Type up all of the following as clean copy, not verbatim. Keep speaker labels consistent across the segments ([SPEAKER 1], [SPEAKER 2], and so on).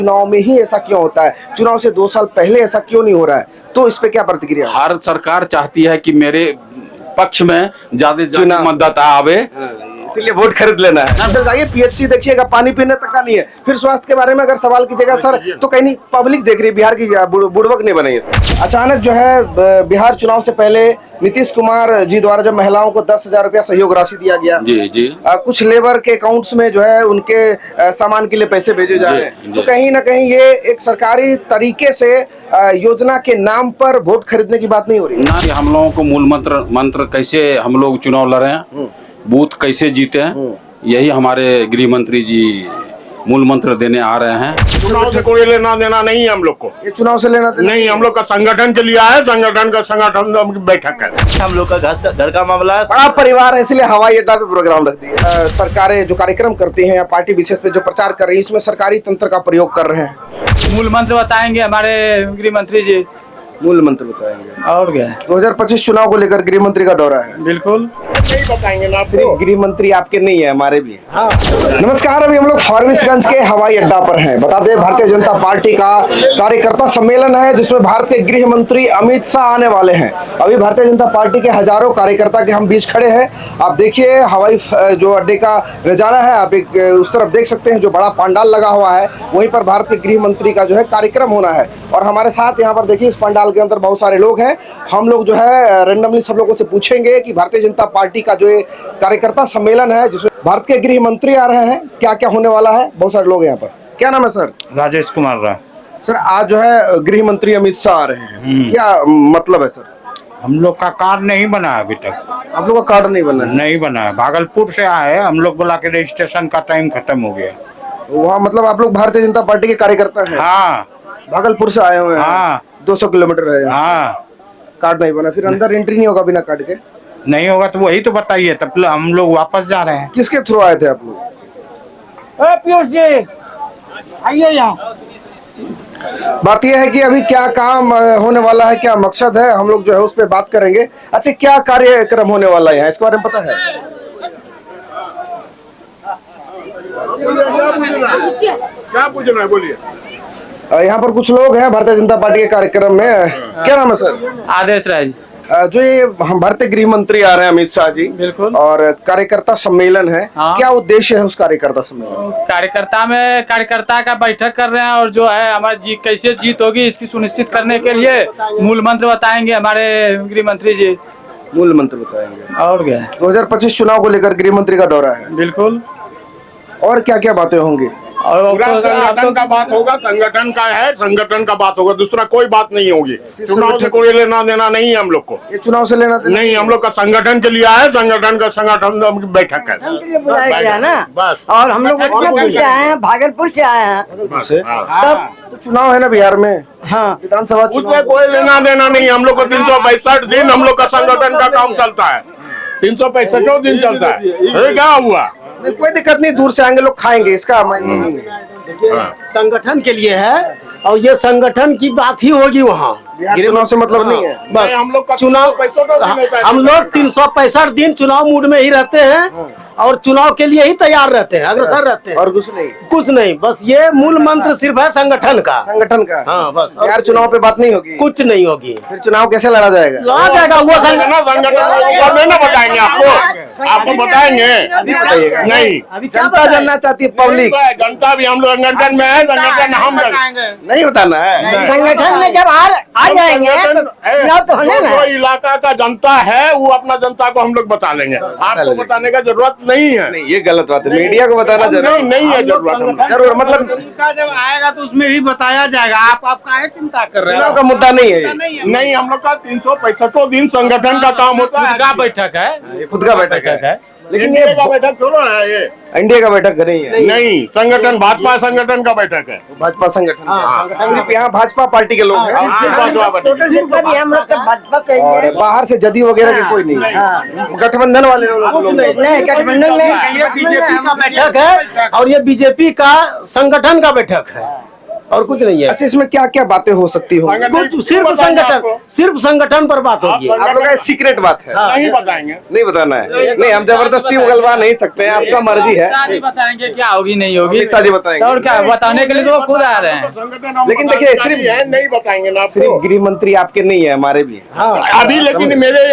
[SPEAKER 1] चुनाव में ही ऐसा क्यों होता है? चुनाव से 2 साल पहले ऐसा क्यों नहीं हो रहा है? तो इस पे क्या प्रतिक्रिया?
[SPEAKER 2] हर सरकार चाहती है कि मेरे पक्ष में ज्यादा मतदाता आवे,
[SPEAKER 1] इसलिए वोट खरीद लेना है। सर जाइए पीएचसी देखिएगा, पानी पीने तक का नहीं है। फिर स्वास्थ्य के बारे में अगर सवाल कीजिएगा सर, तो कहीं नहीं पब्लिक देख रही है, बिहार की बुड़बक नहीं बनी है। अचानक जो है बिहार चुनाव से पहले नीतीश कुमार जी द्वारा जब महिलाओं को 10,000 रुपया सहयोग राशि दिया गया,
[SPEAKER 2] जी
[SPEAKER 1] कुछ लेबर के अकाउंट्स में जो है उनके सामान के लिए पैसे भेजे जा रहे हैं, तो कहीं ना कहीं ये एक सरकारी तरीके से योजना के नाम पर वोट खरीदने की बात नहीं हो रही
[SPEAKER 2] ना। हम लोगों को मूल मंत्र कैसे हम लोग चुनाव लड़े, बूथ कैसे जीते, यही हमारे गृह मंत्री जी मूल मंत्र देने आ रहे हैं।
[SPEAKER 3] चुनाव से कोई लेना देना नहीं है हम लोग को।
[SPEAKER 1] ये चुनाव से लेना देना
[SPEAKER 3] नहीं, हम लोग का संगठन के लिए है, संगठन बैठक है।
[SPEAKER 4] हम लोग का घर का मामला है।
[SPEAKER 1] बड़ा परिवार है, इसलिए हवाई अड्डा पे प्रोग्राम रख दिया। सरकारें जो कार्यक्रम करती हैं या पार्टी विशेष पे जो प्रचार कर रही है, इसमें सरकारी तंत्र का प्रयोग कर रहे हैं।
[SPEAKER 5] मूल मंत्र बताएंगे हमारे गृह मंत्री जी।
[SPEAKER 1] मूल मंत्र बताएंगे
[SPEAKER 5] और क्या?
[SPEAKER 1] 2025 चुनाव को लेकर गृह मंत्री का दौरा है।
[SPEAKER 5] बिल्कुल
[SPEAKER 3] नहीं बताएंगे ना
[SPEAKER 1] सिर्फ गृह मंत्री आपके नहीं है, हमारे भी है। हाँ। नमस्कार, अभी हम लोग फारबिसगंज के हवाई अड्डा पर हैं। बता दें भारतीय जनता पार्टी का कार्यकर्ता सम्मेलन है, जिसमें भारतीय गृह मंत्री अमित शाह आने वाले हैं। अभी भारतीय जनता पार्टी के हजारों कार्यकर्ता के हम बीच खड़े हैं। आप देखिए हवाई जो अड्डे का नजारा है, आप एक उस तरफ देख सकते हैं जो बड़ा पंडाल लगा हुआ है, वहीं पर भारतीय गृह मंत्री का जो है कार्यक्रम होना है। और हमारे साथ यहाँ पर देखिए इस पंडाल के अंदर बहुत सारे लोग हैं। हम लोग जो है रेंडमली सब लोगों से पूछेंगे कि भारतीय जनता पार्टी का जो कार्यकर्ता सम्मेलन है, जिसमें भारत के गृह मंत्री आ रहे हैं, क्या क्या होने वाला है। बहुत सारे लोग हैं यहाँ पर। क्या नाम है सर?
[SPEAKER 4] राजेश कुमार राव।
[SPEAKER 1] सर आज जो है गृह मंत्री अमित शाह आ रहे हैं, क्या मतलब है सर?
[SPEAKER 4] हम लोग का कार्ड नहीं बना है अभी तक।
[SPEAKER 1] आप लोग का कार्ड नहीं बना है?
[SPEAKER 4] नहीं बना है, भागलपुर से आए हैं हम लोग। बोला के रजिस्ट्रेशन का टाइम खत्म हो गया।
[SPEAKER 1] वहाँ मतलब आप लोग भारतीय जनता पार्टी के कार्यकर्ता हैं?
[SPEAKER 4] हाँ,
[SPEAKER 1] भागलपुर से आए हुए हैं।
[SPEAKER 4] हाँ,
[SPEAKER 1] 200 किलोमीटर है।
[SPEAKER 4] हाँ,
[SPEAKER 1] कार्ड नहीं बना, फिर अंदर एंट्री नहीं होगा बिना कार्ड के?
[SPEAKER 4] नहीं होगा तो वही तो बताइए, तब हम लोग वापस जा रहे हैं।
[SPEAKER 1] किसके थ्रू आए थे आप लोग?
[SPEAKER 4] पीयूष जी आइए यहाँ।
[SPEAKER 1] बात यह है कि अभी क्या काम होने वाला है, क्या मकसद है, हम लोग जो है उस पर बात करेंगे। अच्छा, क्या कार्यक्रम होने वाला है यहाँ, इसके बारे में पता है?
[SPEAKER 3] क्या पूछना है बोलिए।
[SPEAKER 1] यहाँ पर कुछ लोग हैं भारतीय जनता पार्टी के कार्यक्रम में। क्या नाम है सर?
[SPEAKER 5] आदेश राज।
[SPEAKER 1] जो ये हम भारतीय गृह मंत्री आ रहे हैं अमित शाह जी,
[SPEAKER 5] बिल्कुल,
[SPEAKER 1] और कार्यकर्ता सम्मेलन है।
[SPEAKER 5] हाँ।
[SPEAKER 1] क्या उद्देश्य है उस कार्यकर्ता सम्मेलन?
[SPEAKER 5] कार्यकर्ता का बैठक कर रहे हैं, और जो है हमारी कैसे जीत होगी इसकी सुनिश्चित करने के लिए मूल मंत्र बताएंगे हमारे गृह मंत्री जी।
[SPEAKER 1] मूल मंत्र बताएंगे।
[SPEAKER 5] और क्या?
[SPEAKER 1] 2025 चुनाव को लेकर गृह मंत्री का दौरा है।
[SPEAKER 5] बिल्कुल।
[SPEAKER 1] और क्या क्या बातें होंगी?
[SPEAKER 5] और
[SPEAKER 3] संगठन का बात होगा, संगठन का है, संगठन का बात होगा, दूसरा कोई बात नहीं होगी। चुनाव से कोई लेना देना नहीं है हम लोग को।
[SPEAKER 1] ये चुनाव से लेना देना
[SPEAKER 3] नहीं, हम लोग का संगठन के लिए है, संगठन बैठक है।
[SPEAKER 6] बुलाया गया ना, और हम लोग भागलपुर से आए हैं। भागलपुर से आए हैं
[SPEAKER 1] तब तो चुनाव है ना बिहार में।
[SPEAKER 6] हाँ,
[SPEAKER 1] विधानसभा
[SPEAKER 3] उसमें कोई लेना देना नहीं। हम लोग को 365 दिन हम लोग का संगठन का काम चलता है। 365 दिन चलता है। क्या हुआ?
[SPEAKER 1] कोई दिक्कत नहीं, दूर से आएंगे लोग, खाएंगे, इसका मायने नहीं है।
[SPEAKER 7] संगठन के लिए है, और ये संगठन की बात ही होगी वहाँ।
[SPEAKER 1] चुनाव से मतलब नहीं है।
[SPEAKER 7] बस
[SPEAKER 3] हम लोग का
[SPEAKER 7] चुनाव, हम लोग 365 दिन चुनाव मूड में ही रहते हैं, और चुनाव के लिए ही तैयार रहते हैं, अग्रसर रहते हैं।
[SPEAKER 1] और कुछ नहीं,
[SPEAKER 7] बस ये मूल मंत्र सिर्फ है संगठन का।
[SPEAKER 1] हाँ,
[SPEAKER 7] बस
[SPEAKER 1] यार चुनाव पे बात नहीं होगी,
[SPEAKER 7] कुछ नहीं होगी।
[SPEAKER 1] फिर चुनाव कैसे लड़ा जाएगा?
[SPEAKER 7] लड़ा जाएगा वो
[SPEAKER 3] संगठन नहीं बताएंगे आपको बताएंगे नहीं।
[SPEAKER 1] जनता जानना चाहती है, पब्लिक।
[SPEAKER 3] जनता भी हम लोग संगठन में है, संगठन हम
[SPEAKER 1] नहीं बताना है।
[SPEAKER 6] संगठन में जब आ जाएंगे तो चुनाव तो होने ना।
[SPEAKER 3] जो इलाका का जनता है वो अपना जनता को हम लोग बता लेंगे। आपको बताने का जरूरत नहीं है।
[SPEAKER 1] नहीं, ये गलत बात है, मीडिया को बताना जरूर
[SPEAKER 3] नहीं है जरूरत।
[SPEAKER 1] जरूर मतलब
[SPEAKER 7] जब आएगा तो उसमें भी बताया जाएगा। आप काहे चिंता कर रहे
[SPEAKER 1] चुनाव का मुद्दा नहीं है।
[SPEAKER 3] नहीं, हम लोग का 365 दिन संगठन का काम होता है।
[SPEAKER 5] का बैठक है,
[SPEAKER 1] ये खुद का बैठक है। लेकिन
[SPEAKER 3] ये का बैठक थोड़ा है, ये
[SPEAKER 1] इंडिया का बैठक नहीं है।
[SPEAKER 3] नहीं, संगठन भाजपा संगठन का बैठक है।
[SPEAKER 1] भाजपा संगठन सिर्फ यहाँ भाजपा पार्टी के लोग हैं,
[SPEAKER 6] हम लोग भाजपा का ही
[SPEAKER 1] और
[SPEAKER 6] है।
[SPEAKER 1] बाहर से जदयू वगैरह के कोई नहीं है। गठबंधन वाले लोग
[SPEAKER 6] नहीं, गठबंधन में
[SPEAKER 7] बीजेपी का बैठक है, और ये बीजेपी का संगठन का बैठक है। और कुछ नहीं है।
[SPEAKER 1] अच्छा, इसमें क्या क्या बातें हो सकती होंगी?
[SPEAKER 7] कुछ सिर्फ संगठन पर बात होगी।
[SPEAKER 1] आप लोग का सीक्रेट बात है,
[SPEAKER 3] नहीं बताएंगे।
[SPEAKER 1] नहीं बताना है। नहीं, हम जबरदस्ती उगलवा नहीं सकते हैं, आपका मर्जी है।
[SPEAKER 5] शादी बताएंगे क्या होगी नहीं होगी,
[SPEAKER 1] अमित शाह जी बताएंगे।
[SPEAKER 5] और क्या बताने के लिए तो वो खुद आ रहे हैं।
[SPEAKER 1] लेकिन देखिए, सिर्फ
[SPEAKER 3] है नहीं बताएंगे ना
[SPEAKER 1] सिर्फ
[SPEAKER 3] आपको
[SPEAKER 1] गृह मंत्री आपके नहीं है, हमारे भी हैं।
[SPEAKER 3] अभी, लेकिन मेरे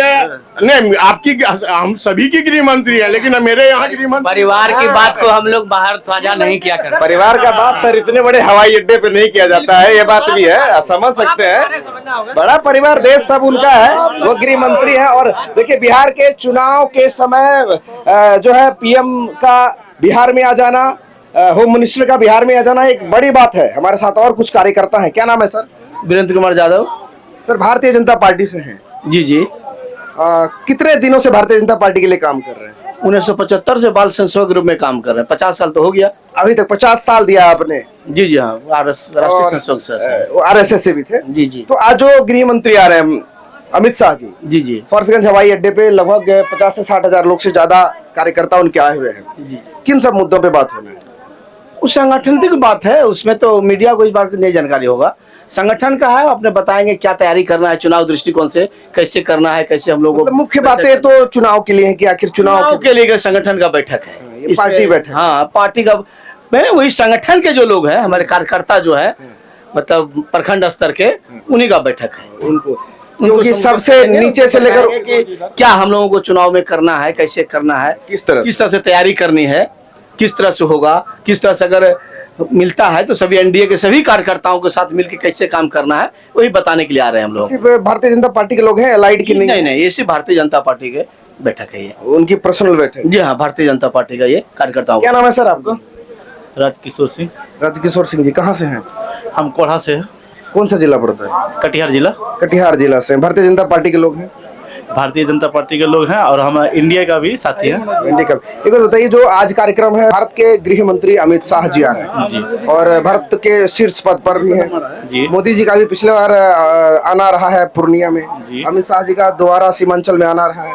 [SPEAKER 3] नहीं, आपकी हम सभी की गृह मंत्री है, लेकिन मेरे यहाँ गृह मंत्री
[SPEAKER 8] परिवार की बात को हम लोग बाहर साझा नहीं किया करते।
[SPEAKER 1] परिवार का बात सर इतने बड़े हवाई अड्डे पे नहीं किया जाता है, ये बात भी है, समझ सकते हैं। बड़ा परिवार, देश सब उनका है, वो गृह मंत्री है। और देखिए, बिहार के चुनाव के समय जो है पीएम का बिहार में आ जाना, होम मिनिस्टर का बिहार में आ जाना एक बड़ी बात है। हमारे साथ और कुछ कार्यकर्ता हैं। क्या नाम है sir?
[SPEAKER 7] Virendra Kumar Yadav.
[SPEAKER 1] Sir, Bharatiya Janata party से हैं।
[SPEAKER 7] जी जी।
[SPEAKER 1] कितने दिनों से भारतीय जनता पार्टी के लिए काम कर रहे हैं?
[SPEAKER 7] 1975 से बाल संसेवक ग्रुप में काम कर रहे हैं। 50 साल तो हो गया।
[SPEAKER 1] अभी तक 50 साल दिया आपने?
[SPEAKER 7] जी जी हाँ, राष्ट्रीय संसेवक से।
[SPEAKER 1] आरएसएस से भी थे?
[SPEAKER 7] जी जी।
[SPEAKER 1] तो आज जो गृह मंत्री आ रहे हैं अमित शाह जी,
[SPEAKER 7] जी जी।
[SPEAKER 1] फॉर्सगंज हवाई अड्डे पे लगभग 50 से 60 हजार लोग से ज्यादा कार्यकर्ता उनके आए हुए हैं।
[SPEAKER 7] जी।
[SPEAKER 1] किन सब मुद्दों पे बात होना है?
[SPEAKER 7] उस संगठन की बात है, उसमें तो मीडिया को इस बात की नहीं जानकारी होगा। संगठन का है, अपने बताएंगे क्या तैयारी करना है, चुनाव दृष्टिकोण से कैसे करना है, कैसे हम लोगों
[SPEAKER 1] मतलब मुख्य बातें तो चुनाव के लिए है कि आखिर चुनाव
[SPEAKER 7] के लिए संगठन का बैठक है,
[SPEAKER 1] ये पार्टी बैठक।
[SPEAKER 7] हाँ, पार्टी का में वही संगठन के जो लोग हैं, हमारे कार्यकर्ता जो है, मतलब प्रखंड स्तर के, उन्हीं का बैठक है।
[SPEAKER 1] उनको क्योंकि सबसे नीचे से लेकर
[SPEAKER 7] क्या हम लोगों को चुनाव में करना है, कैसे करना है,
[SPEAKER 1] किस तरह
[SPEAKER 7] से तैयारी करनी है, किस तरह से होगा, किस तरह से अगर मिलता है तो सभी एनडीए के सभी कार्यकर्ताओं के साथ मिलकर कैसे काम करना है, वही बताने के लिए आ रहे हैं हम लोग।
[SPEAKER 1] सिर्फ भारतीय जनता पार्टी के लोग हैं, अलाइड की नहीं?
[SPEAKER 7] नहीं, ये सिर्फ भारतीय जनता पार्टी के बैठक है, ये
[SPEAKER 1] उनकी पर्सनल बैठक?
[SPEAKER 7] जी हाँ, भारतीय जनता पार्टी का ये कार्यकर्ताओं।
[SPEAKER 1] क्या नाम है सर आपका?
[SPEAKER 5] राजकिशोर सिंह।
[SPEAKER 1] राजकिशोर सिंह जी, कहाँ से हैं?
[SPEAKER 5] हम कोढ़ा से हैं।
[SPEAKER 1] कौन सा जिला पड़ता है?
[SPEAKER 5] कटिहार जिला।
[SPEAKER 1] कटिहार जिला से। भारतीय जनता पार्टी के लोग हैं?
[SPEAKER 5] भारतीय जनता पार्टी के लोग हैं और हम इंडिया का भी साथी हैं।
[SPEAKER 1] इंडिया का। एक बात बताइए, जो आज कार्यक्रम है, भारत के गृह मंत्री अमित शाह जी आ रहे हैं
[SPEAKER 5] जी।
[SPEAKER 1] और भारत के शीर्ष पद पर भी हैं।
[SPEAKER 5] जी।
[SPEAKER 1] मोदी जी का भी पिछले बार आना रहा है पूर्णिया में,
[SPEAKER 5] जी।
[SPEAKER 1] अमित शाह जी का दोबारा सीमांचल में आना रहा है।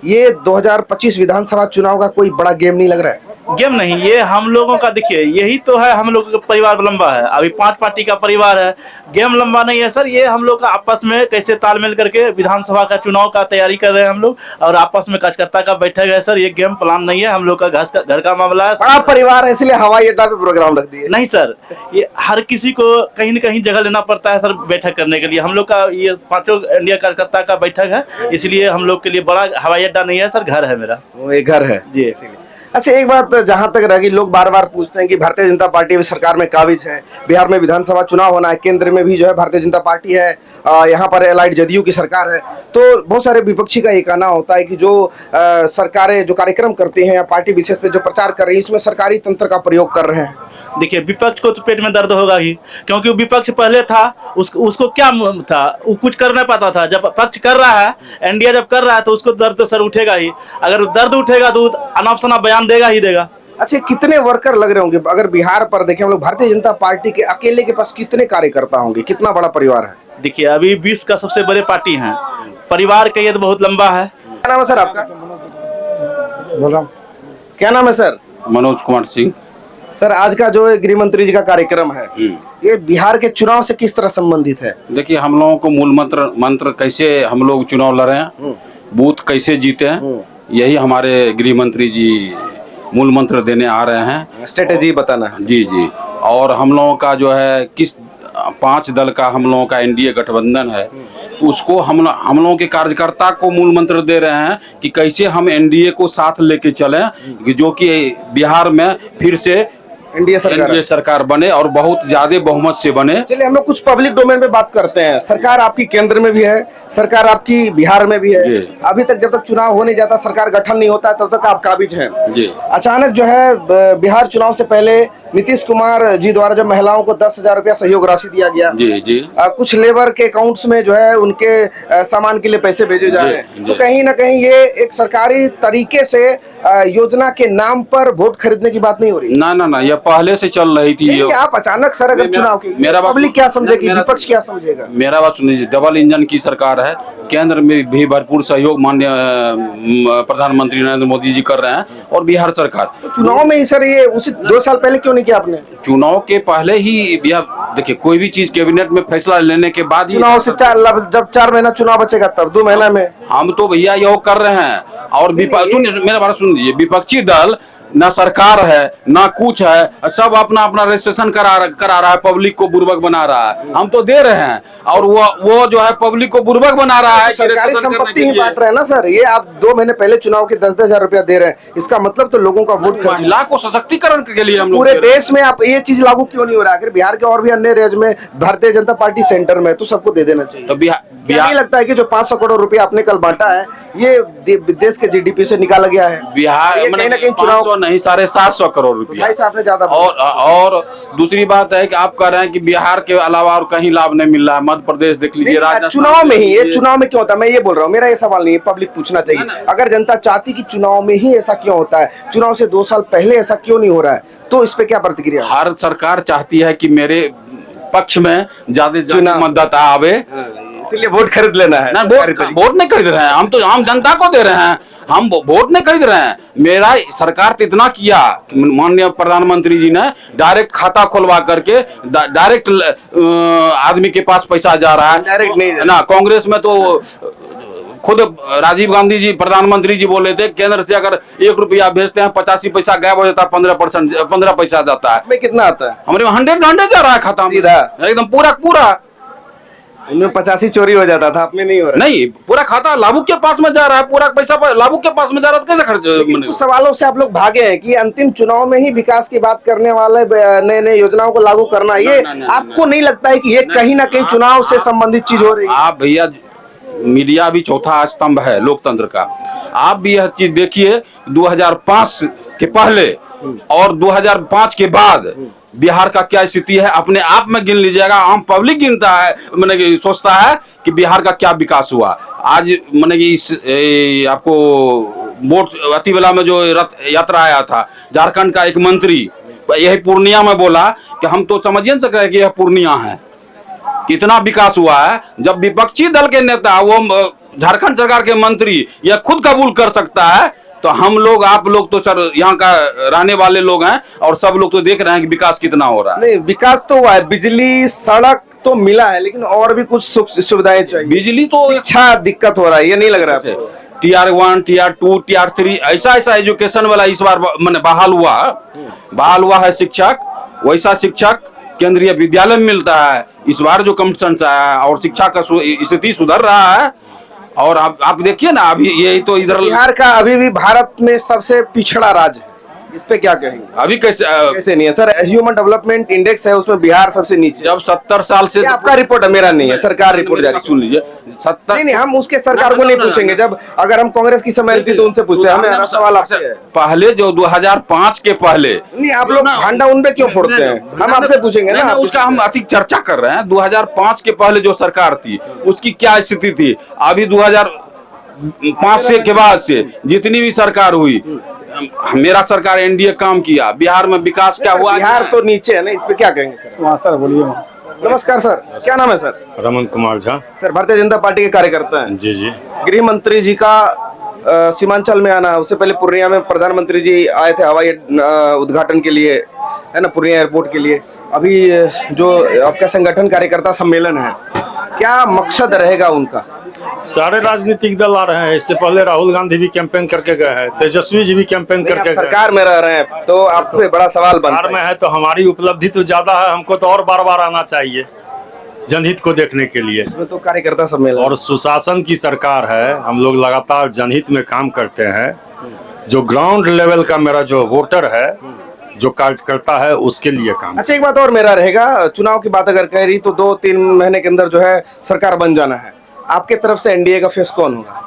[SPEAKER 1] ये 2025 विधानसभा चुनाव का कोई बड़ा गेम नहीं लग रहा है?
[SPEAKER 5] गेम नहीं, ये हम लोगों का, देखिए यही तो है, हम लोगों का परिवार लंबा है, अभी 5 पार्टी का परिवार है। गेम लंबा नहीं है सर, ये हम लोग का आपस में कैसे तालमेल करके विधानसभा का चुनाव का तैयारी कर रहे हैं हम लोग, और आपस में कार्यकर्ता का बैठक है सर। ये गेम प्लान नहीं है, हम लोग का घर का मामला है।
[SPEAKER 1] बड़ा परिवार है, इसलिए हवाई अड्डा पे प्रोग्राम रख दिए?
[SPEAKER 5] नहीं सर, ये हर किसी को कहीं न कहीं जगह लेना पड़ता है सर बैठक करने के लिए। हम लोग का ये 5 इंडिया कार्यकर्ता का बैठक है, इसलिए हम लोग के लिए बड़ा हवाई अड्डा नहीं है सर, घर है मेरा।
[SPEAKER 1] वो एक घर है
[SPEAKER 5] जी।
[SPEAKER 1] अच्छा, एक बात जहां तक रही, लोग बार बार पूछते हैं कि भारतीय जनता पार्टी भी सरकार में काबिज है, बिहार में विधानसभा चुनाव होना है, केंद्र में भी जो है भारतीय जनता पार्टी है, यहाँ पर एलाइड जदयू की सरकार है। तो बहुत सारे विपक्षी का ये कहना होता है कि जो सरकारें जो कार्यक्रम करती हैं या पार्टी विशेष पे जो प्रचार कर रही है, इसमें सरकारी तंत्र का प्रयोग कर रहे हैं।
[SPEAKER 5] देखिए, विपक्ष को तो पेट में दर्द होगा ही, क्योंकि विपक्ष पहले था, उसको क्या था, वो कुछ कर नहीं पाता था। जब पक्ष कर रहा है, एनडीए जब कर रहा है, तो उसको दर्द तो सर उठेगा ही। अगर दर्द उठेगा तो अनाप शनाप बयान देगा ही देगा।
[SPEAKER 1] अच्छा, कितने वर्कर लग रहे होंगे अगर बिहार पर देखें हम लोग? भारतीय जनता पार्टी के अकेले के पास कितने कार्यकर्ता होंगे, कितना बड़ा परिवार है?
[SPEAKER 5] देखिए, अभी 20 का सबसे बड़े पार्टी हैं, परिवार का ये तो बहुत लंबा है।
[SPEAKER 1] क्या नाम है सर आपका? बोल रहा हूँ। क्या नाम है सर?
[SPEAKER 2] मनोज कुमार सिंह।
[SPEAKER 1] सर, आज का जो गृह मंत्री जी का कार्यक्रम है, ये बिहार के चुनाव से किस तरह संबंधित है?
[SPEAKER 2] देखिए, हम लोगों को मूल मंत्र कैसे हम लोग चुनाव लड़े हैं, बूथ कैसे जीते हैं, यही हमारे गृह मंत्री जी मूल मंत्र देने आ रहे हैं।
[SPEAKER 1] स्ट्रेटेजी बताना है।
[SPEAKER 2] जी जी। और हम लोगों का जो है किस 5 दल का हम लोगों का एनडीए गठबंधन है, उसको हम लोगों के कार्यकर्ता को मूल मंत्र दे रहे हैं कि कैसे हम एनडीए को साथ लेके चलें, जो कि बिहार में फिर से एनडीए सरकार बने और बहुत ज्यादा बहुमत से बने।
[SPEAKER 1] चलिए, हम लोग कुछ पब्लिक डोमेन पे बात करते हैं। सरकार आपकी केंद्र में भी है, सरकार आपकी बिहार में भी है। अभी तक जब तक चुनाव हो नहीं जाता, सरकार गठन नहीं होता, तब तक आप काबिज हैं।
[SPEAKER 2] जी।
[SPEAKER 1] अचानक जो है बिहार चुनाव से पहले नीतीश कुमार जी द्वारा जब महिलाओं को 10,000 रुपया सहयोग राशि दिया गया,
[SPEAKER 2] जी जी,
[SPEAKER 1] कुछ लेबर के अकाउंट्स में जो है उनके सामान के लिए पैसे भेजे जा रहे हैं, तो कहीं ना कहीं ये एक सरकारी तरीके से योजना के नाम पर वोट खरीदने की बात नहीं हो रही?
[SPEAKER 2] ना, यह पहले से चल रही थी।
[SPEAKER 1] नहीं, आप अचानक सर अगर चुनाव की
[SPEAKER 2] मेरा बात-
[SPEAKER 1] पब्लिक क्या समझेगी,
[SPEAKER 2] मेरा-
[SPEAKER 1] विपक्ष क्या समझेगा?
[SPEAKER 2] मेरा बात सुनिए, डबल इंजन की सरकार है, केंद्र में भी भरपूर सहयोग माननीय प्रधानमंत्री नरेंद्र मोदी जी कर रहे हैं, और बिहार सरकार
[SPEAKER 1] तो चुनाव में ही सर ये उसी 2 साल पहले क्यों नहीं किया आपने?
[SPEAKER 2] चुनाव के पहले ही देखिए, कोई भी चीज कैबिनेट में फैसला लेने के बाद ही
[SPEAKER 1] चुनाव से जब 4 महीना चुनाव बचेगा तब 2 महीना में
[SPEAKER 2] हम तो भैया योग कर रहे हैं। और मेरा बात सुन लीजिए, विपक्षी दल ना सरकार है ना कुछ है, सब अपना अपना रजिस्ट्रेशन करा रहा है, पब्लिक को बुर्बक बना रहा है। हम तो दे रहे हैं, और वो जो है पब्लिक को बुर्बक बना रहा है।
[SPEAKER 1] सरकारी संपत्ति ही बांट रहे हैं ना सर। ये आप 2 महीने पहले चुनाव के 10-10 हजार रुपया दे रहे हैं, इसका मतलब तो लोगों का वोट खरीद।
[SPEAKER 2] महिला को सशक्तिकरण के लिए हम लोग
[SPEAKER 1] पूरे
[SPEAKER 2] दे रहे हैं।
[SPEAKER 1] देश में आप ये चीज लागू क्यों नहीं हो रहा है? अगर बिहार के और भी अन्य राज्य में भारतीय जनता पार्टी सेंटर में, तो सबको दे देना चाहिए।
[SPEAKER 2] तो
[SPEAKER 1] क्या नहीं लगता है कि जो 500 करोड़ रुपया आपने कल बांटा है, ये देश के जीडीपी से निकाला गया है?
[SPEAKER 2] बिहार
[SPEAKER 1] ये कहीं ना कहीं चुनाव
[SPEAKER 2] 500 नहीं 750 करोड़ रुपया।
[SPEAKER 1] भाई साहब ने ज्यादा
[SPEAKER 2] और दूसरी बात है कि आप कह रहे हैं कि बिहार के अलावा और कहीं लाभ नहीं मिल रहा है। मध्य प्रदेश देख लीजिए, राजस्थान
[SPEAKER 1] चुनाव में ही, ये चुनाव में क्यों होता है? मैं ये बोल रहा हूँ, मेरा ये सवाल नहीं है, पब्लिक पूछना चाहिए। अगर जनता चाहती कि चुनाव में ही ऐसा क्यों होता है, चुनाव से 2 साल पहले ऐसा क्यों नहीं हो रहा है, तो इस पे क्या प्रतिक्रिया?
[SPEAKER 2] हर सरकार चाहती है कि मेरे पक्ष में ज्यादा मतदाता आवे,
[SPEAKER 1] इसलिए वोट खरीद लेना है
[SPEAKER 2] ना। वोट नहीं खरीद रहे हैं हम, तो आम जनता को दे रहे हैं, हम वोट नहीं खरीद रहे हैं। मेरा सरकार तो इतना किया, माननीय प्रधानमंत्री जी ने डायरेक्ट खाता खुलवा करके डायरेक्ट आदमी के पास पैसा जा रहा है,
[SPEAKER 1] डायरेक्ट नहीं
[SPEAKER 2] ना। कांग्रेस में तो खुद राजीव गांधी जी प्रधानमंत्री जी बोले थे, केंद्र से अगर 1 रुपया भेजते हैं 85 पैसा गायब हो जाता है, 15 पैसा जाता है।
[SPEAKER 1] में कितना आता है?
[SPEAKER 2] हमारे 100 जा रहा है खाता में,
[SPEAKER 1] सीधा
[SPEAKER 2] एकदम पूरा
[SPEAKER 1] इनमें 85 चोरी हो जाता था, अपने नहीं हो रहा।
[SPEAKER 2] नहीं, पूरा खाता लाभुक के पास में जा रहा है, पूरा पैसा लाभुक के पास में जा रहा है, तो कैसे खर्च?
[SPEAKER 1] कुछ सवालों से आप लोग भागे हैं कि अंतिम चुनाव में ही विकास की बात करने वाले नए योजनाओं को लागू करना, ये आपको नहीं लगता है कि ये कहीं ना कहीं चुनाव से संबंधित चीज हो रही है?
[SPEAKER 2] आप भैया, मीडिया भी चौथा स्तंभ है लोकतंत्र का। आप भी यह चीज देखिए, 2005 के पहले और 2005 के बाद बिहार का क्या स्थिति है, अपने आप में गिन लीजिएगा। आम पब्लिक गिनता है, मैंने सोचता है कि बिहार का क्या विकास हुआ। आज मैंने कि इस आपको वोट अतिवेला में जो रथ यात्रा आया था, झारखंड का एक मंत्री यही पूर्णिया में बोला कि हम तो समझ नहीं सकते कि यह पूर्णिया है, कितना विकास हुआ है। जब विपक्षी दल के नेता, वो झारखंड सरकार के मंत्री, यह खुद कबूल कर सकता है, तो हम लोग, आप लोग तो सर यहाँ का रहने वाले लोग हैं, और सब लोग तो देख रहे हैं कि विकास कितना हो रहा है।
[SPEAKER 1] नहीं, विकास तो हुआ है, बिजली सड़क तो मिला है, लेकिन और भी कुछ सुविधाएं चाहिए।
[SPEAKER 2] बिजली तो
[SPEAKER 1] अच्छा दिक्कत हो रहा है, ये नहीं लग रहा है?
[SPEAKER 2] Tier 1, Tier 2, Tier 3 ऐसा एजुकेशन वाला इस बार मैंने बहाल हुआ है शिक्षक। वैसा शिक्षक केंद्रीय विद्यालय में मिलता है। इस बार जो कंपटीशन आया है, और शिक्षा का स्थिति सुधर रहा है। और आप देखिए ना, अभी यही तो इधर
[SPEAKER 1] बिहार का अभी भी भारत में सबसे पिछड़ा राज्य है, इस पे क्या कहेंगे?
[SPEAKER 2] अभी
[SPEAKER 1] कैसे नहीं है सर? ह्यूमन डेवलपमेंट इंडेक्स है, उसमें बिहार सबसे नीचे।
[SPEAKER 2] जब 70 साल से,
[SPEAKER 1] आपका रिपोर्ट है, मेरा नहीं है, सरकार रिपोर्ट जारी।
[SPEAKER 2] सुन लीजिए, 70
[SPEAKER 1] नहीं, हम उसके सरकार को नहीं पूछेंगे। जब अगर हम कांग्रेस की समय थी तो उनसे पूछते हैं। हमें सवाल आपसे है,
[SPEAKER 2] पहले जो 2005 के पहले,
[SPEAKER 1] नहीं आप लोग भांडा उन पे क्यों फोड़ते हैं? हम आपसे पूछेंगे ना।
[SPEAKER 2] उसका हम अधिक चर्चा कर रहे हैं। 2005 के पहले जो सरकार थी, उसकी क्या स्थिति थी। अभी 2005 से के बाद से जितनी भी सरकार हुई, मेरा सरकार एनडीए काम किया, बिहार में विकास क्या हुआ?
[SPEAKER 1] बिहार तो नीचे है ना, इस पे क्या कहेंगे सर?
[SPEAKER 7] वहाँ सर बोलिए।
[SPEAKER 1] नमस्कार सर, क्या नाम है sir?
[SPEAKER 9] Raman Kumar Jha.
[SPEAKER 1] Sir Bharatiya Janata party के कार्यकर्ता हैं।
[SPEAKER 9] जी जी।
[SPEAKER 1] गृह मंत्री जी का सीमांचल में आना, उससे पहले पूर्णिया में प्रधानमंत्री जी आए थे हवाई उद्घाटन के लिए, है ना, पूर्णिया एयरपोर्ट के लिए। अभी जो आपका संगठन कार्यकर्ता सम्मेलन है, क्या मकसद रहेगा उनका?
[SPEAKER 9] सारे राजनीतिक दल आ रहे हैं। इससे पहले राहुल गांधी भी कैंपेन करके गए हैं, तेजस्वी जी भी कैंपेन करके गए।
[SPEAKER 1] सरकार में रह रहे हैं तो आपसे बड़ा सवाल बनता
[SPEAKER 9] में है, तो हमारी उपलब्धि तो ज्यादा है, हमको तो और बार बार आना चाहिए जनहित को देखने के लिए।
[SPEAKER 1] इसमें तो कार्यकर्ता सम्मेलन
[SPEAKER 9] और सुशासन की सरकार है, हम लोग लगातार जनहित में काम करते हैं। जो ग्राउंड लेवल का मेरा जो वोटर है, जो कार्यकर्ता है, उसके लिए काम।
[SPEAKER 1] अच्छा, एक बात और मेरा रहेगा, चुनाव की बात अगर कह रही तो 2-3 महीने के अंदर जो है सरकार बन जाना है। आपके तरफ से एनडीए का फेस कौन होगा?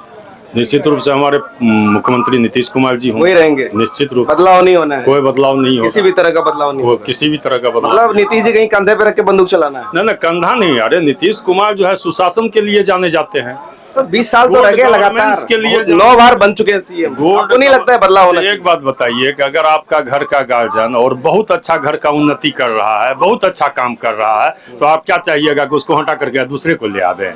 [SPEAKER 9] निश्चित रूप से हमारे मुख्यमंत्री नीतीश कुमार जी
[SPEAKER 1] वही रहेंगे।
[SPEAKER 9] निश्चित रूप,
[SPEAKER 1] बदलाव नहीं होना है,
[SPEAKER 9] कोई बदलाव नहीं होगा,
[SPEAKER 1] किसी भी तरह का बदलाव नहीं,
[SPEAKER 9] किसी भी तरह का बदलाव।
[SPEAKER 1] मतलब नीतीश जी कहीं कंधे पे रख के बंदूक चलाना है?
[SPEAKER 9] नहीं, कंधा नहीं। अरे नीतीश कुमार जो है सुशासन के लिए जाने जाते हैं।
[SPEAKER 1] तो 20 साल तो रह गए लगातार,
[SPEAKER 9] के लिए
[SPEAKER 1] 9 बार बन चुके हैं सीएम। आपको नहीं लगता है बदलाव होना चाहिए?
[SPEAKER 9] एक बात बताइए कि अगर आपका घर का गार्जियन और बहुत अच्छा घर का उन्नति कर रहा है, बहुत अच्छा काम कर रहा है, तो आप क्या चाहिएगा कि उसको हटा करके दूसरे को ले आवे?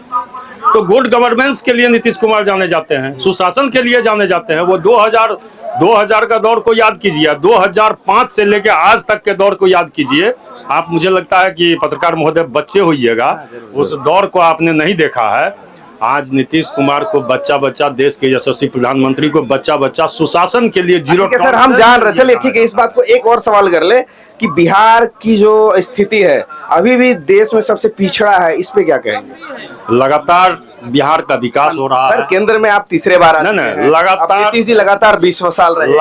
[SPEAKER 9] तो गुड गवर्नेंस के लिए नीतीश कुमार जाने जाते हैं, सुशासन के लिए जाने जाते हैं। वो 2000 का दौर को याद कीजिए, 2005 से लेकर आज तक के दौर को याद कीजिए। आप, मुझे लगता है कि पत्रकार महोदय बच्चे होइएगा, उस दौर को आपने नहीं देखा है। आज नीतीश कुमार को बच्चा देश के यशस्वी प्रधानमंत्री को बच्चा सुशासन के लिए जीरो।
[SPEAKER 1] सर हम जान रहे, चलिए ठीक है, इस बात को एक और सवाल कर ले कि बिहार की जो स्थिति है अभी भी देश में सबसे पिछड़ा है, इस पे क्या कहेंगे?
[SPEAKER 9] लगातार बिहार का विकास हो रहा
[SPEAKER 1] सर
[SPEAKER 9] है।
[SPEAKER 1] केंद्र में आप तीसरे बार आए
[SPEAKER 9] नहीं,
[SPEAKER 1] हैं।
[SPEAKER 9] लगातार
[SPEAKER 1] अब नीतीश जी लगातार 20 साल रहे,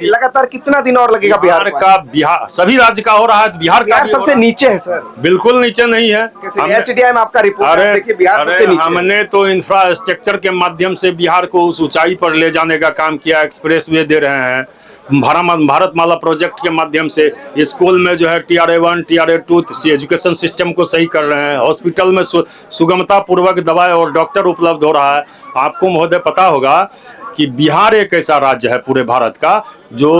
[SPEAKER 1] लगातार कितना दिन और लगेगा?
[SPEAKER 9] बिहार सभी राज्य का हो रहा है, बिहार
[SPEAKER 1] सबसे नीचे है सर,
[SPEAKER 9] बिल्कुल नीचे नहीं है।
[SPEAKER 1] HDI में आपका रिपोर्ट है, देखिए बिहार सबसे नीचे है।
[SPEAKER 9] हमने तो इंफ्रास्ट्रक्चर के माध्यम से बिहार को उस ऊंचाई पर ले जाने का काम किया, एक्सप्रेसवे दे रहे हैं, भारतमाला प्रोजेक्ट के माध्यम से स्कूल में जो है TRA1 TRA2 एजुकेशन सिस्टम को सही कर रहे हैं, हॉस्पिटल में सुगमता पूर्वक दवाएं और डॉक्टर उपलब्ध हो रहा है। आपको महोदय पता होगा कि बिहार एक ऐसा राज्य है पूरे भारत का जो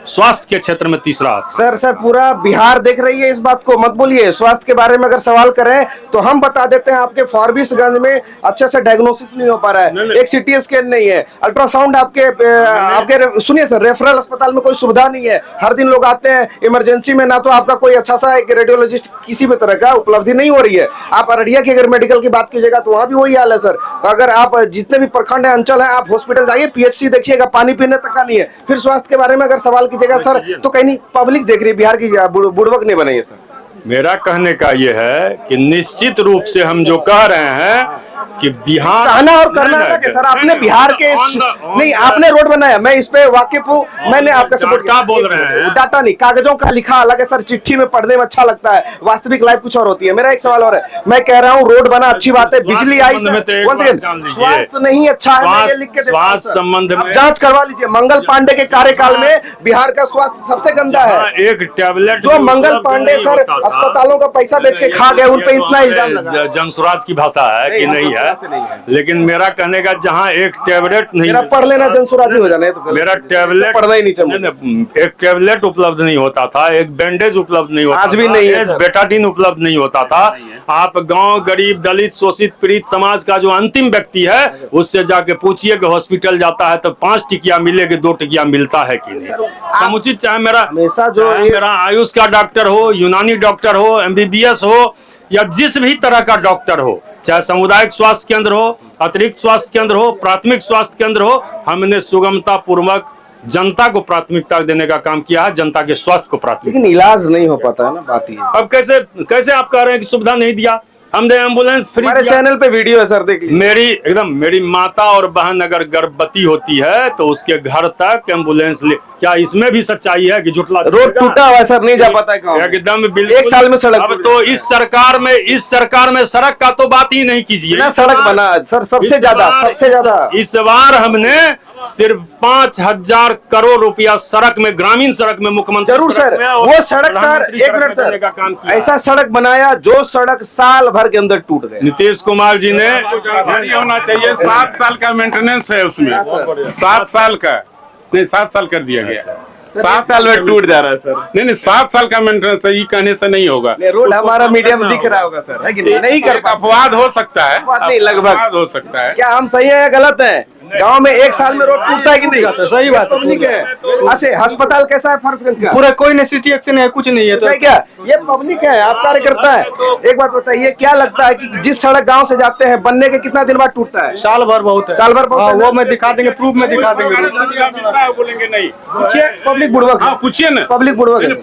[SPEAKER 9] स्वास्थ्य के क्षेत्र में तीसरा।
[SPEAKER 1] सर पूरा बिहार देख रही है, इस बात को मत बोलिए। स्वास्थ्य के बारे में अगर सवाल करें तो हम बता देते हैं, आपके फारबिसगंज में अच्छे से डायग्नोसिस नहीं हो पा रहा है, एक CT स्कैन नहीं है, अल्ट्रासाउंड आपके सुनिए सर, रेफरल अस्पताल में कोई सुविधा नहीं है। हर दिन लोग आते हैं इमरजेंसी में, ना तो आपका कोई अच्छा सा एक रेडियोलॉजिस्ट किसी भी तरह का उपलब्धि नहीं हो रही है। आप अररिया की अगर मेडिकल की बात कीजिएगा तो वहाँ भी वही हाल है सर। अगर आप जितने भी प्रखंड है, अंचल है, आप हॉस्पिटल जाइए, PHC देखिएगा, पानी पीने तक का नहीं है। फिर स्वास्थ्य के बारे में अगर सवाल कीजिएगा सर तो कहीं नहीं, पब्लिक देख रही है बिहार की, बुड़बक नहीं बनाई है सर।
[SPEAKER 9] मेरा कहने का ये है कि निश्चित रूप से हम जो कह रहे हैं कि बिहार
[SPEAKER 1] कहना और करना अलग है सर। आपने बिहार के नहीं, आपने रोड बनाया, मैं इस पे वाकिफ हूँ, मैंने आपका सपोर्ट किया।
[SPEAKER 9] बोल रहे हैं
[SPEAKER 1] डाटा नहीं, कागजों का लिखा अलग है सर, चिट्ठी में पढ़ने में अच्छा लगता है, वास्तविक लाइफ कुछ और होती है। मेरा एक सवाल और है, मैं कह रहा हूँ रोड बना अच्छी बात है, बिजली आई, स्वास्थ्य नहीं अच्छा है, लिख के
[SPEAKER 9] स्वास्थ्य संबंध में
[SPEAKER 1] जांच करवा लीजिए। मंगल पांडे के कार्यकाल में बिहार का स्वास्थ्य सबसे गंदा है।
[SPEAKER 9] एक टैबलेट
[SPEAKER 1] जो मंगल पांडे सर अस्पतालों का पैसा बेच के खा गए, उन पे इतना इल्जाम लगा।
[SPEAKER 9] जनसुराज की भाषा है कि नहीं है, लेकिन मेरा कहने का जहाँ एक टैबलेट नहीं,
[SPEAKER 1] मेरा पढ़ लेना जनसुराजी हो जाना है तो
[SPEAKER 9] मेरा टैबलेट
[SPEAKER 1] पढ़ना ही नहीं चाहिए।
[SPEAKER 9] एक टैबलेट उपलब्ध नहीं होता था, एक बैंडेज उपलब्ध नहीं होता,
[SPEAKER 1] आज भी नहीं है,
[SPEAKER 9] बेटाडीन उपलब्ध नहीं होता था। आप गांव गरीब दलित शोषित पीड़ित समाज का जो अंतिम व्यक्ति है उससे जाके पूछिए कि हॉस्पिटल जाता है तो 5 टिकिया मिलेगी, 2 टिकिया मिलता है कि नहीं। समुचित चाहे मेरा आयुष का डॉक्टर हो, यूनानी डॉक्टर हो, MBBS हो, या जिस भी तरह का डॉक्टर हो, चाहे सामुदायिक स्वास्थ्य केंद्र हो, अतिरिक्त स्वास्थ्य केंद्र हो, प्राथमिक स्वास्थ्य केंद्र हो, हमने सुगमता पूर्वक जनता को प्राथमिकता देने का काम किया है, जनता के स्वास्थ्य को प्राथमिकता।
[SPEAKER 1] लेकिन इलाज नहीं हो पाता है ना, बात ये।
[SPEAKER 9] अब कैसे आप कह रहे हैं कि सुविधा नहीं दिया? हमने एम्बुलेंस फ्री,
[SPEAKER 1] हमारे चैनल पे वीडियो है सर, देख लीजिए।
[SPEAKER 9] मेरी माता और बहन अगर गर्भवती होती है तो उसके घर तक एम्बुलेंस ले, क्या इसमें भी सच्चाई है कि झुठला?
[SPEAKER 1] रोड टूटा हुआ है सर, नहीं जा पाता है
[SPEAKER 9] एकदम,
[SPEAKER 1] एक साल में सड़क।
[SPEAKER 9] अब तो इस सरकार में सड़क का तो बात ही नहीं कीजिए।
[SPEAKER 1] सड़क बना सर सबसे ज्यादा
[SPEAKER 9] इस बार हमने सिर्फ 5,000 करोड़ रुपया सड़क में, ग्रामीण सड़क में, मुख्यमंत्री
[SPEAKER 1] जरूर सर, वो सड़क सर, एक मिनट सर, ऐसा सड़क बनाया जो सड़क साल भर के अंदर टूट गए।
[SPEAKER 9] नीतीश कुमार जी ने
[SPEAKER 3] होना चाहिए, 7 साल का मेंटेनेंस है उसमें, 7 साल का नहीं, 7 साल कर दिया गया, 7 साल में टूट जा रहा है सर। नहीं 7 साल का मेंटेनेंस है, ये कहने से नहीं होगा।
[SPEAKER 1] रोड हमारा मीडिया में दिख रहा होगा सर, है कि नहीं कर
[SPEAKER 3] अपवाद हो सकता है,
[SPEAKER 1] लगभग
[SPEAKER 3] हो सकता है।
[SPEAKER 1] क्या हम सही है या गलत है? गांव में एक साल में रोड टूटता है कि नहीं?
[SPEAKER 7] सही बात है।
[SPEAKER 1] पब्लिक है। अच्छा, अस्पताल कैसा है फारबिसगंज का?
[SPEAKER 7] पूरा कोई नहीं, सिटी एक्शन है, कुछ नहीं है तो
[SPEAKER 1] क्या ये पब्लिक है, आप कार्यकर्ता है। एक बात बताइए, क्या लगता है कि जिस सड़क गांव से जाते हैं बनने के कितना दिन बाद टूटता है?
[SPEAKER 7] साल भर बहुत है,
[SPEAKER 1] साल भर बहुत है।
[SPEAKER 7] वो मैं दिखा देंगे, प्रूफ में दिखा देंगे।
[SPEAKER 3] बोलेंगे नहीं,
[SPEAKER 1] पूछिए, पब्लिक बुड़वक है,
[SPEAKER 3] पूछिए ना,
[SPEAKER 1] पब्लिक बुड़वक है,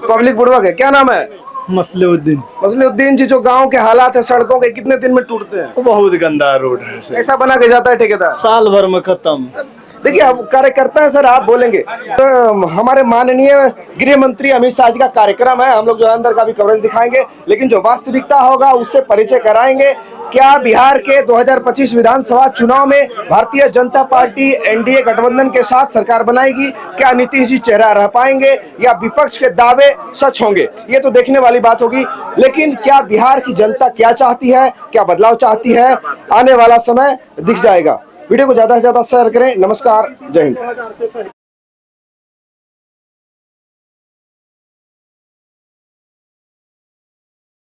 [SPEAKER 1] पब्लिक बुड़वक है। क्या नाम है? मसलेउद्दीन जी। जो गांव के हालात है सड़कों के, कितने दिन में टूटते हैं?
[SPEAKER 7] बहुत गंदा रोड है,
[SPEAKER 1] ऐसा बना के जाता है ठेकेदार,
[SPEAKER 7] साल भर में खत्म।
[SPEAKER 1] देखिए अब कार्यकर्ता है सर, आप बोलेंगे तो हमारे माननीय गृह मंत्री अमित शाह जी का कार्यक्रम है, हम लोग जो है अंदर का भी कवरेज दिखाएंगे, लेकिन जो वास्तविकता होगा उससे परिचय कराएंगे। क्या बिहार के 2025 विधानसभा चुनाव में भारतीय जनता पार्टी एनडीए गठबंधन के साथ सरकार बनाएगी? क्या नीतीश जी चेहरा रह पाएंगे या विपक्ष के दावे सच होंगे? ये तो देखने वाली बात होगी। लेकिन क्या बिहार की जनता क्या चाहती है, क्या बदलाव चाहती है, आने वाला समय दिख जाएगा। वीडियो को ज्यादा से ज्यादा शेयर करें। नमस्कार, जय हिंद।